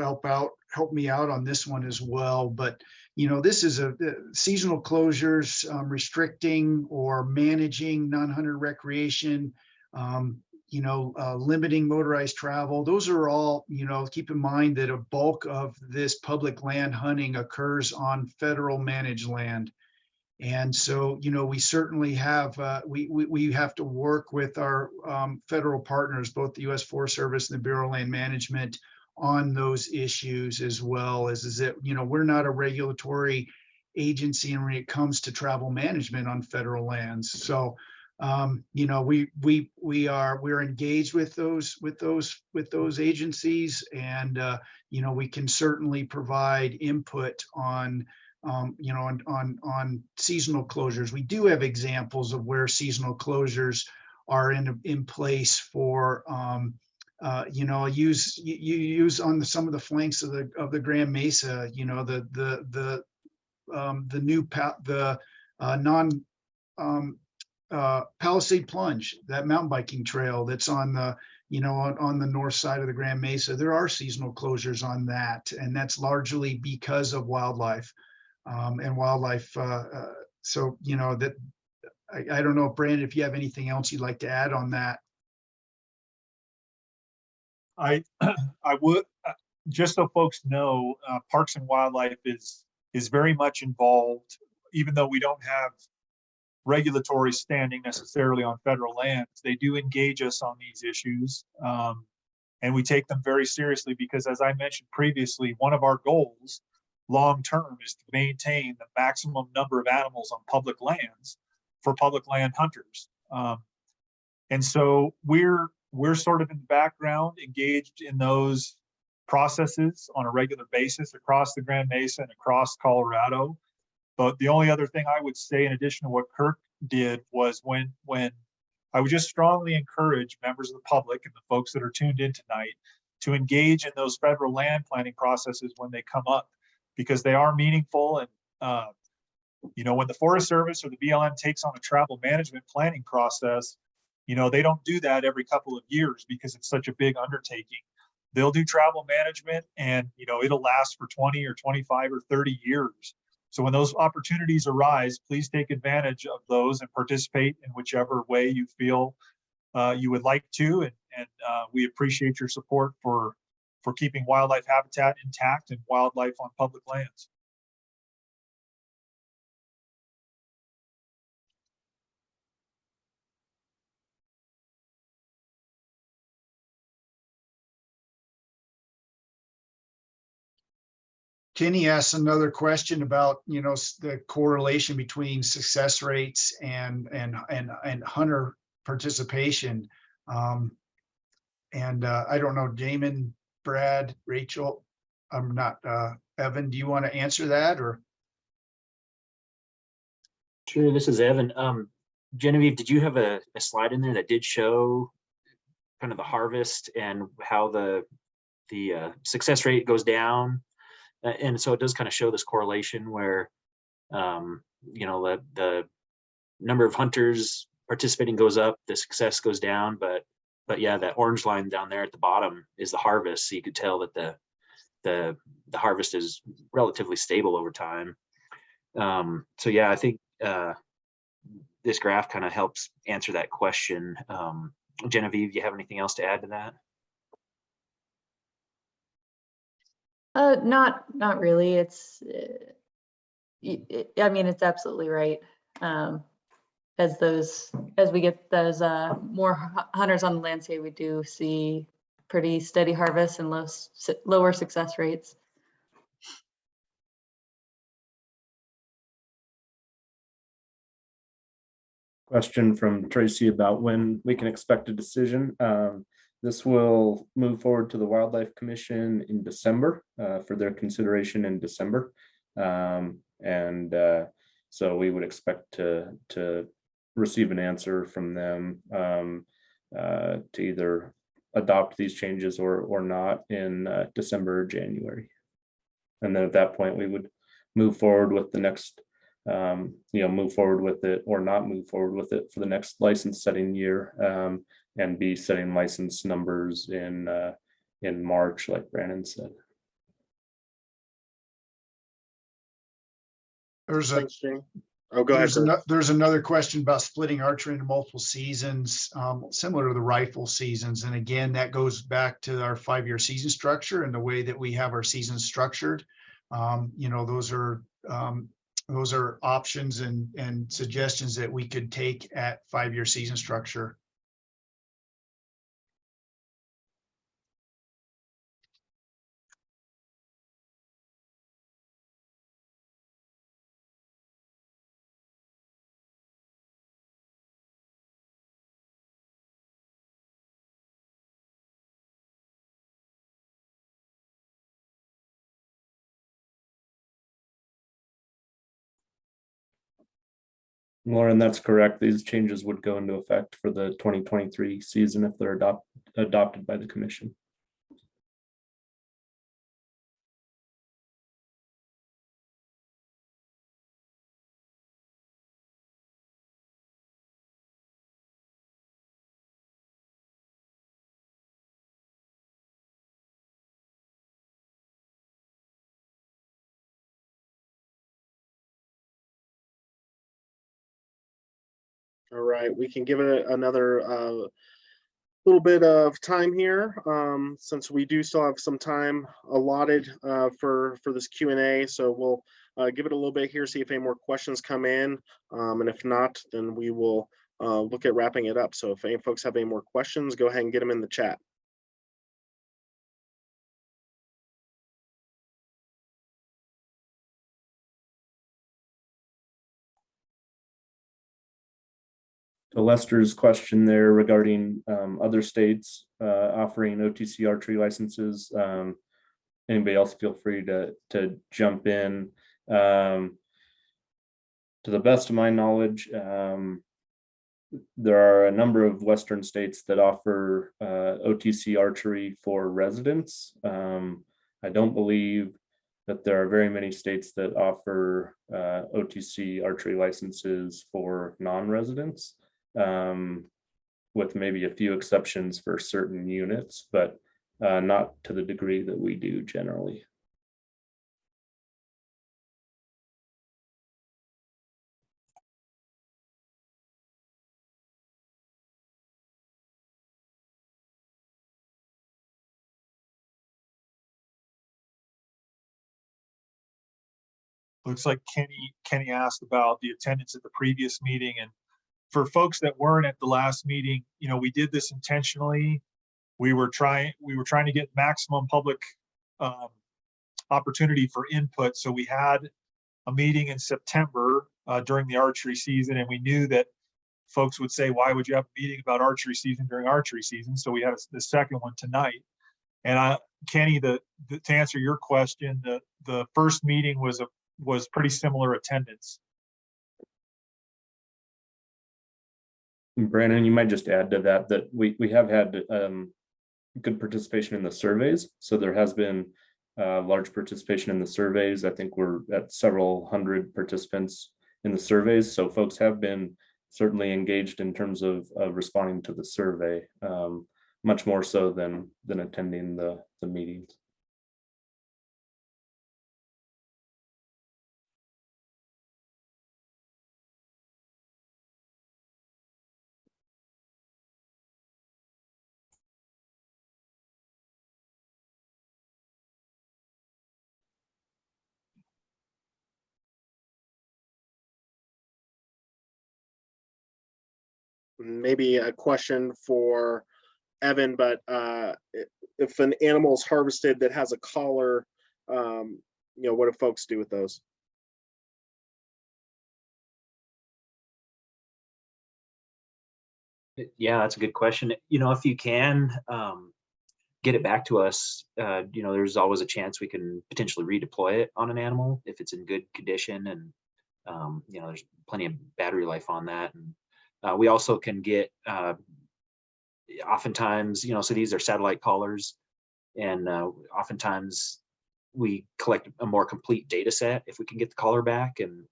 me out on this one as well. But this is a seasonal closures, restricting or managing non-hunter recreation, limiting motorized travel. Those are all, keep in mind that a bulk of this public land hunting occurs on federal managed land. And so, we certainly have, we have to work with our federal partners, both the U.S. Forest Service and the Bureau of Land Management, on those issues, as well as that, we're not a regulatory agency when it comes to travel management on federal lands. So, we're engaged with those agencies, and we can certainly provide input on seasonal closures. We do have examples of where seasonal closures are in place for, use on some of the flanks of the Grand Mesa, Palisade Plunge, that mountain biking trail that's on the, on the north side of the Grand Mesa. There are seasonal closures on that, and that's largely because of wildlife. So that I don't know, Brandon, if you have anything else you'd like to add on that. I would, just so folks know, Parks and Wildlife is very much involved, even though we don't have regulatory standing necessarily on federal lands. They do engage us on these issues, and we take them very seriously because, as I mentioned previously, one of our goals long-term is to maintain the maximum number of animals on public lands for public land hunters. And so we're sort of in the background, engaged in those processes on a regular basis across the Grand Mesa and across Colorado. But the only other thing I would say, in addition to what Kirk did, was when I would just strongly encourage members of the public and the folks that are tuned in tonight to engage in those federal land planning processes when they come up, because they are meaningful. And, when the Forest Service or the BLM takes on a travel management planning process, they don't do that every couple of years because it's such a big undertaking. They'll do travel management, and, it'll last for 20 or 25 or 30 years. So when those opportunities arise, please take advantage of those and participate in whichever way you feel you would like to. And we appreciate your support for keeping wildlife habitat intact and wildlife on public lands. Kenny asked another question about, the correlation between success rates and hunter participation. I don't know, Damon, Brad, Rachel, I'm not, Evan, do you want to answer that, or? Sure, this is Evan. Genevieve, did you have a slide in there that did show kind of the harvest and how the success rate goes down? And so it does kind of show this correlation where, the number of hunters participating goes up, the success goes down, but yeah, that orange line down there at the bottom is the harvest. So you could tell that the harvest is relatively stable over time. So yeah, I think this graph kind of helps answer that question. Genevieve, do you have anything else to add to that? Not really. It's, I mean, it's absolutely right. As we get those more hunters on the landscape, we do see pretty steady harvests and lower success rates. Question from Tracy about when we can expect a decision. This will move forward to the Wildlife Commission in December for their consideration in December. So we would expect to receive an answer from them to either adopt these changes or not in December or January. And then at that point, we would move forward with the next, move forward with it or not move forward with it for the next license setting year, and be setting license numbers in March, like Brandon said. There's a Thanks, Jane. Oh, go ahead. there's another question about splitting archery into multiple seasons, similar to the rifle seasons. And again, that goes back to our 5-year season structure and the way that we have our seasons structured. Those are options and suggestions that we could take at 5-year season structure. Lauren, that's correct. These changes would go into effect for the 2023 season if they're adopted by the commission. All right, we can give it another little bit of time here, since we do still have some time allotted for this Q&A. So we'll give it a little bit here, see if any more questions come in, and if not, then we will look at wrapping it up. So if any folks have any more questions, go ahead and get them in the chat. To Lester's question there regarding other states offering OTC archery licenses, anybody else feel free to jump in. To the best of my knowledge, there are a number of Western states that offer OTC archery for residents. I don't believe that there are very many states that offer OTC archery licenses for non-residents, with maybe a few exceptions for certain units, but not to the degree that we do generally. Looks like Kenny asked about the attendance at the previous meeting, and for folks that weren't at the last meeting, we did this intentionally. We were trying to get maximum public opportunity for input. So we had a meeting in September during the archery season, and we knew that folks would say, why would you have a meeting about archery season during archery season? So we had the second one tonight. And Kenny, to answer your question, the first meeting was pretty similar attendance. Brandon, you might just add to that we have had good participation in the surveys. So there has been large participation in the surveys. I think we're at several hundred participants in the surveys. So folks have been certainly engaged in terms of responding to the survey, much more so than attending the meetings. Maybe a question for Evan, but if an animal is harvested that has a collar, what do folks do with those? Yeah, that's a good question. If you can, get it back to us, there's always a chance we can potentially redeploy it on an animal if it's in good condition, and there's plenty of battery life on that. And we also can get, oftentimes, so these are satellite collars, and oftentimes we collect a more complete data set if we can get the collar back and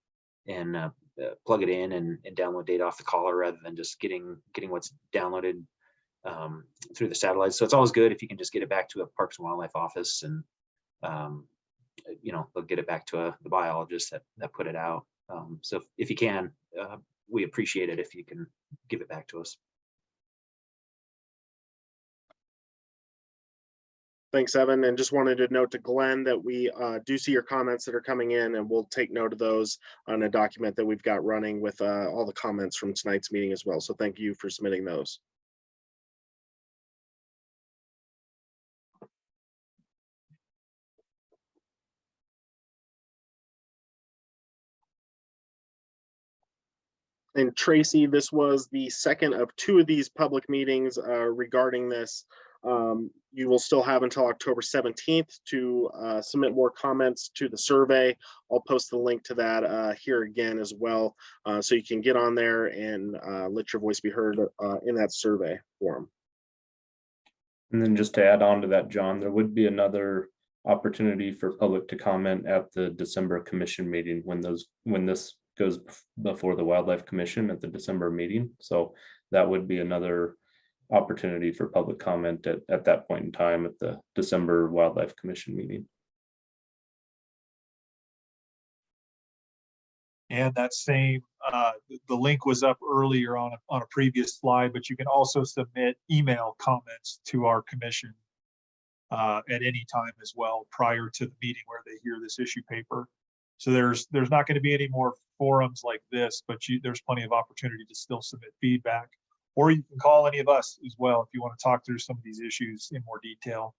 plug it in and download data off the collar rather than just getting what's downloaded through the satellite. So it's always good if you can just get it back to a Parks and Wildlife office, and they'll get it back to the biologist that put it out. So if you can, we appreciate it if you can give it back to us. Thanks, Evan. And just wanted to note to Glenn that we do see your comments that are coming in, and we'll take note of those on a document that we've got running with all the comments from tonight's meeting as well. So thank you for submitting those. And Tracy, this was the second of two of these public meetings regarding this. You will still have until October 17th to submit more comments to the survey. I'll post the link to that here again as well, so you can get on there and let your voice be heard in that survey form. And then just to add on to that, John, there would be another opportunity for public to comment at the December commission meeting when this goes before the Wildlife Commission at the December meeting. So that would be another opportunity for public comment at that point in time at the December Wildlife Commission meeting. And that same, the link was up earlier on a previous slide, but you can also submit email comments to our commission at any time as well prior to the meeting where they hear this issue paper. So there's not going to be any more forums like this, but there's plenty of opportunity to still submit feedback, or you can call any of us as well if you want to talk through some of these issues in more detail.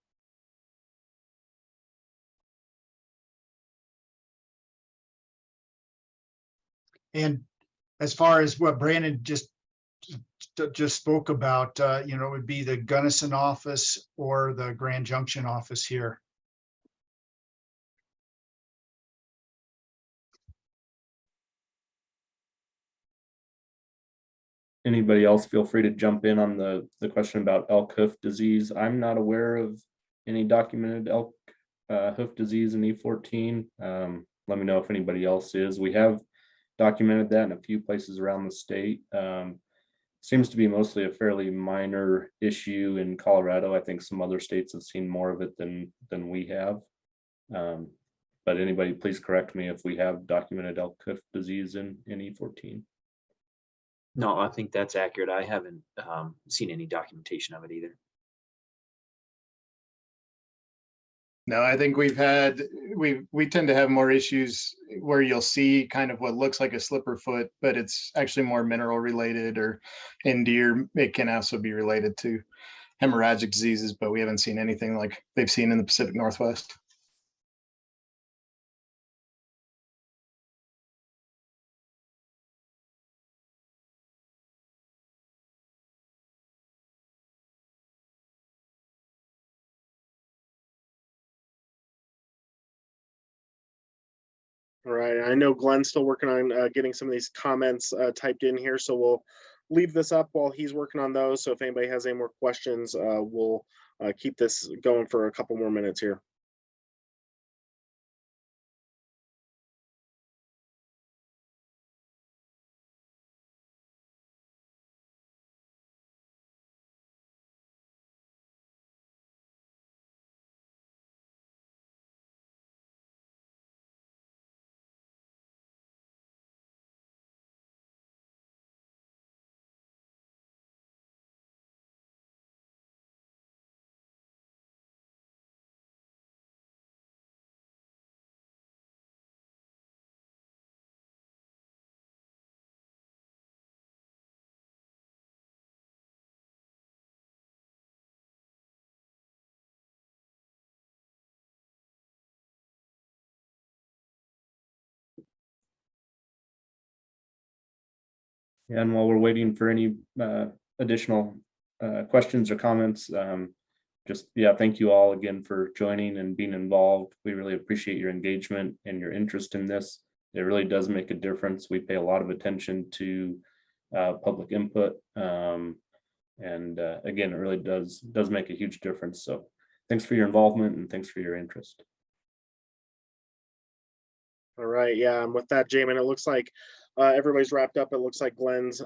And as far as what Brandon just spoke about, it would be the Gunnison office or the Grand Junction office here. Anybody else feel free to jump in on the question about elk hoof disease. I'm not aware of any documented elk hoof disease in E14. Let me know if anybody else is. We have documented that in a few places around the state. Seems to be mostly a fairly minor issue in Colorado. I think some other states have seen more of it than we have. But anybody please correct me if we have documented elk hoof disease in E14. No, I think that's accurate. I haven't seen any documentation of it either. No, I think we tend to have more issues where you'll see kind of what looks like a slipper foot, but it's actually more mineral related, or in deer, it can also be related to hemorrhagic diseases, but we haven't seen anything like they've seen in the Pacific Northwest. All right, I know Glenn's still working on getting some of these comments typed in here, so we'll leave this up while he's working on those. So if anybody has any more questions, we'll keep this going for a couple more minutes here. And while we're waiting for any additional questions or comments, just, yeah, thank you all again for joining and being involved. We really appreciate your engagement and your interest in this. It really does make a difference. We pay a lot of attention to public input. And again, it really does make a huge difference. So thanks for your involvement and thanks for your interest. All right, yeah, and with that, Jamin, it looks like everybody's wrapped up. It looks like Glenn's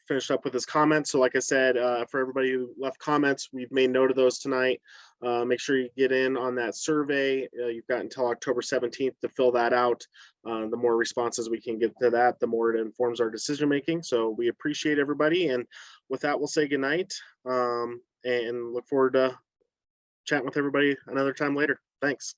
finished up with his comments. So like I said, for everybody who left comments, we've made note of those tonight. Make sure you get in on that survey. You've got until October 17th to fill that out. The more responses we can get to that, the more it informs our decision making. So we appreciate everybody. And with that, we'll say goodnight and look forward to chatting with everybody another time later. Thanks.